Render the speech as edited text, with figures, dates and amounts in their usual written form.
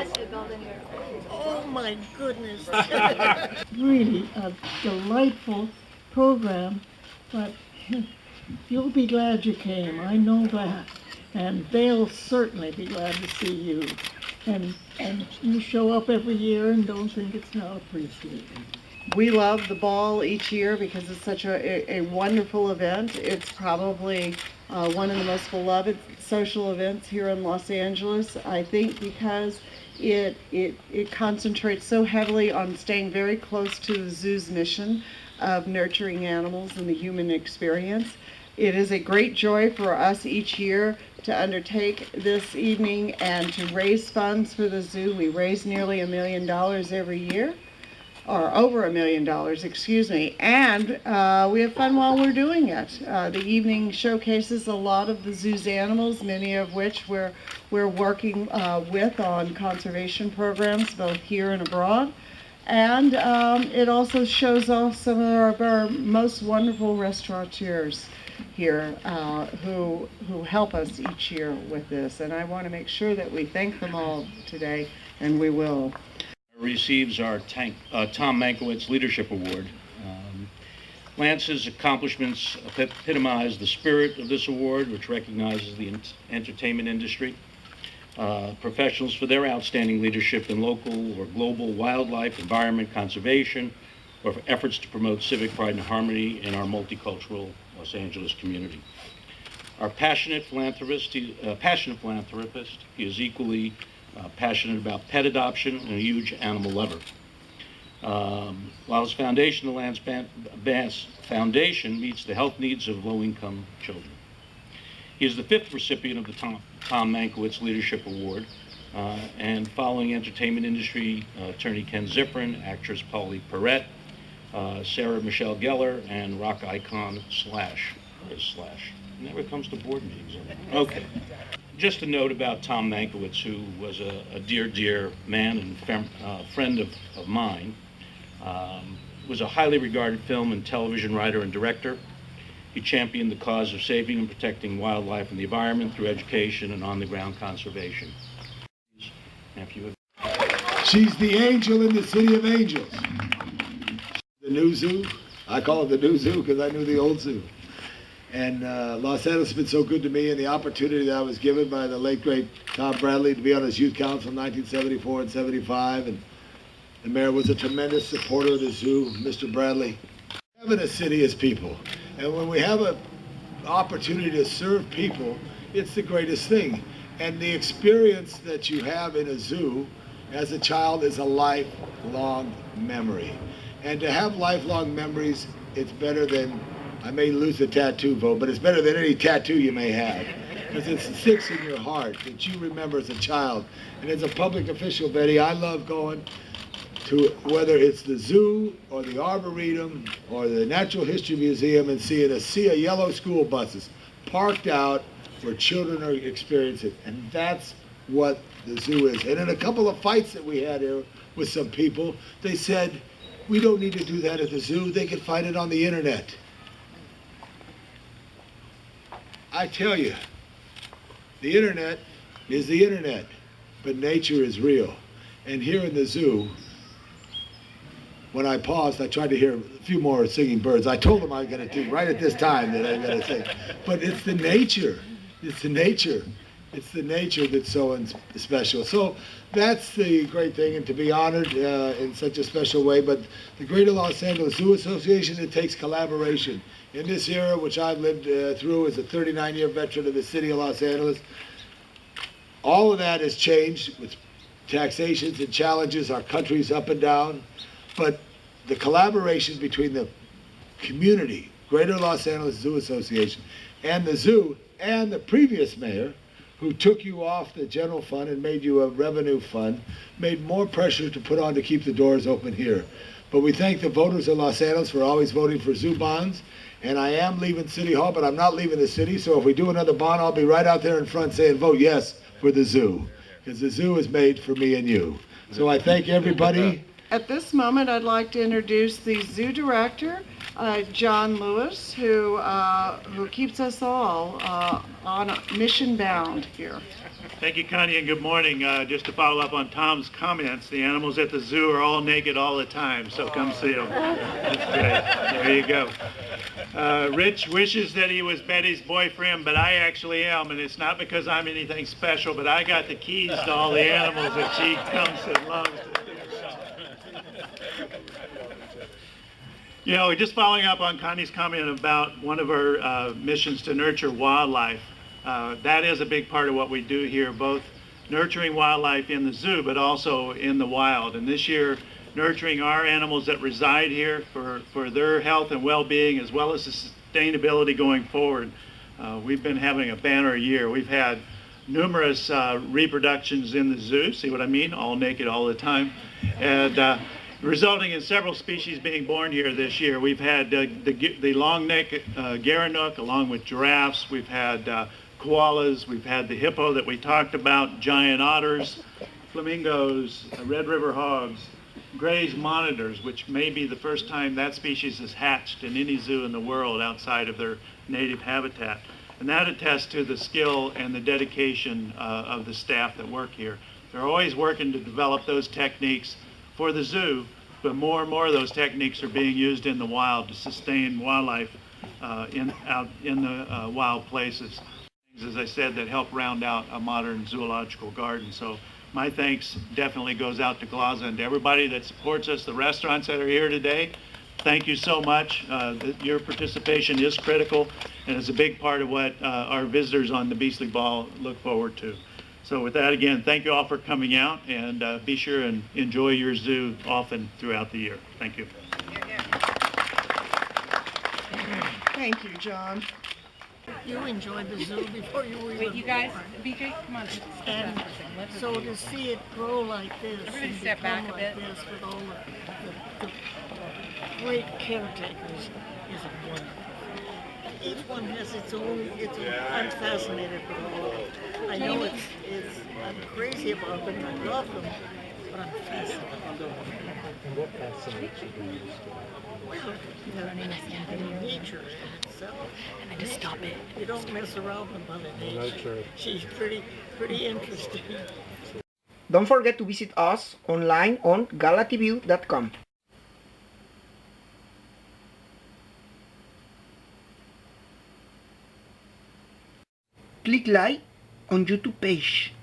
was your golden girl? Oh my goodness. Really a delightful program, but you'll be glad you came, I know that. And they'll certainly be glad to see you. And you show up every year and don't think it's not appreciated. We love the ball each year because it's such a wonderful event. It's probably one of the most beloved social events here in Los Angeles, I think, because it concentrates so heavily on staying very close to the zoo's mission of nurturing animals and the human experience. It is a great joy for us each year to undertake this evening and to raise funds for the zoo. We raise nearly $1 million every year, or over $1 million, excuse me, and we have fun while we're doing it. The evening showcases a lot of the zoo's animals, many of which we're working with on conservation programs, both here and abroad. And it also shows off some of our most wonderful restaurateurs here who help us each year with this. And I want to make sure that we thank them all today, and we will. Receives our Tom Mankiewicz Leadership Award. Lance's accomplishments epitomize the spirit of this award, which recognizes the entertainment industry, professionals for their outstanding leadership in local or global wildlife, environment, conservation, or for efforts to promote civic pride and harmony in our multicultural Los Angeles community. Our passionate philanthropist, he is equally passionate about pet adoption and a huge animal lover. While his foundation, the Lance Bass Foundation, meets the health needs of low-income children. He is the 5th recipient of the Tom Mankiewicz Leadership Award, and following entertainment industry attorney Ken Zifrin, actress Polly Perrette, Sarah Michelle Gellar, and rock icon Slash. Never comes to board meetings. Okay. Just a note about Tom Mankiewicz, who was a dear man and friend of mine. Was a highly regarded film and television writer and director. He championed the cause of saving and protecting wildlife and the environment through education and on-the-ground conservation. She's the angel in the city of angels. The new zoo. I call it the new zoo because I knew the old zoo. And Los Angeles has been so good to me, and the opportunity that I was given by the late, great Tom Bradley to be on his youth council in 1974 and 75. And the mayor was a tremendous supporter of the zoo, Mr. Bradley. Having a city is people. And when we have an opportunity to serve people, it's the greatest thing. And the experience that you have in a zoo as a child is a lifelong memory. And to have lifelong memories, it's better than, I may lose the tattoo vote, but it's better than any tattoo you may have. Because it sticks in your heart that you remember as a child. And as a public official, Betty, I love going to, whether it's the zoo or the Arboretum or the Natural History Museum, and see a yellow school buses parked out where children are experiencing. And that's what the zoo is. And in a couple of fights that we had here with some people, they said, we don't need to do that at the zoo. They can find it on the internet. I tell you, the internet is the internet, but nature is real. And here in the zoo, when I paused, I tried to hear a few more singing birds. I told them I was going to do right at this time that I'm going to sing. But it's the nature. It's the nature. It's the nature that's so special. So that's the great thing, and to be honored in such a special way. But the Greater Los Angeles Zoo Association, it takes collaboration. In this era, which I've lived through as a 39-year veteran of the city of Los Angeles, all of that has changed with taxations and challenges. Our country's up and down. But the collaboration between the community, Greater Los Angeles Zoo Association, and the zoo, and the previous mayor, who took you off the general fund and made you a revenue fund, made more pressure to put on to keep the doors open here. But we thank the voters of Los Angeles for always voting for zoo bonds. And I am leaving City Hall, but I'm not leaving the city. So if we do another bond, I'll be right out there in front saying, vote yes for the zoo. Because the zoo is made for me and you. So I thank everybody. At this moment, I'd like to introduce the zoo director, John Lewis, who keeps us all on a mission bound here. Thank you, Connie, and good morning. Just to follow up on Tom's comments, the animals at the zoo are all naked all the time, so come see them. That's great. There you go. Rich wishes that he was Betty's boyfriend, but I actually am, and it's not because I'm anything special, but I got the keys to all the animals that she comes and loves. You know, just following up on Connie's comment about one of our missions to nurture wildlife. That is a big part of what we do here, both nurturing wildlife in the zoo, but also in the wild. And this year, nurturing our animals that reside here for their health and well-being, as well as the sustainability going forward. We've been having a banner year. We've had numerous reproductions in the zoo, see what I mean? All naked all the time. And resulting in several species being born here this year. We've had the long-necked Gerenuk along with giraffes. We've had koalas. We've had the hippo that we talked about, giant otters, flamingos, Red River hogs, Gray's monitors, which may be the first time that species is hatched in any zoo in the world outside of their native habitat. And that attests to the skill and the dedication of the staff that work here. They're always working to develop those techniques for the zoo, but more and more of those techniques are being used in the wild to sustain wildlife out in the wild places. As I said, that help round out a modern zoological garden. So my thanks definitely goes out to Glaza and to everybody that supports us, the restaurants that are here today. Thank you so much. Your participation is critical and is a big part of what our visitors on the Beasley Ball look forward to. So with that, again, thank you all for coming out, and be sure and enjoy your zoo often throughout the year. Thank you. Thank you, John. You enjoyed the zoo before you were even Wait, you guys, born. BJ, come on. And so to see it grow like this Everybody and step back become a like bit. this with all the great caretakers is a wonderful. Each one has its own, I'm fascinated with all of it. I know I'm crazy about them, I love them, but I'm fascinated. What fascinates you the most? Well, they're nature in itself. And I just stop it. You don't mess around with Mother No, Nature. true. She's pretty interesting. Don't forget to visit us online on galatv.com. Click like on YouTube page.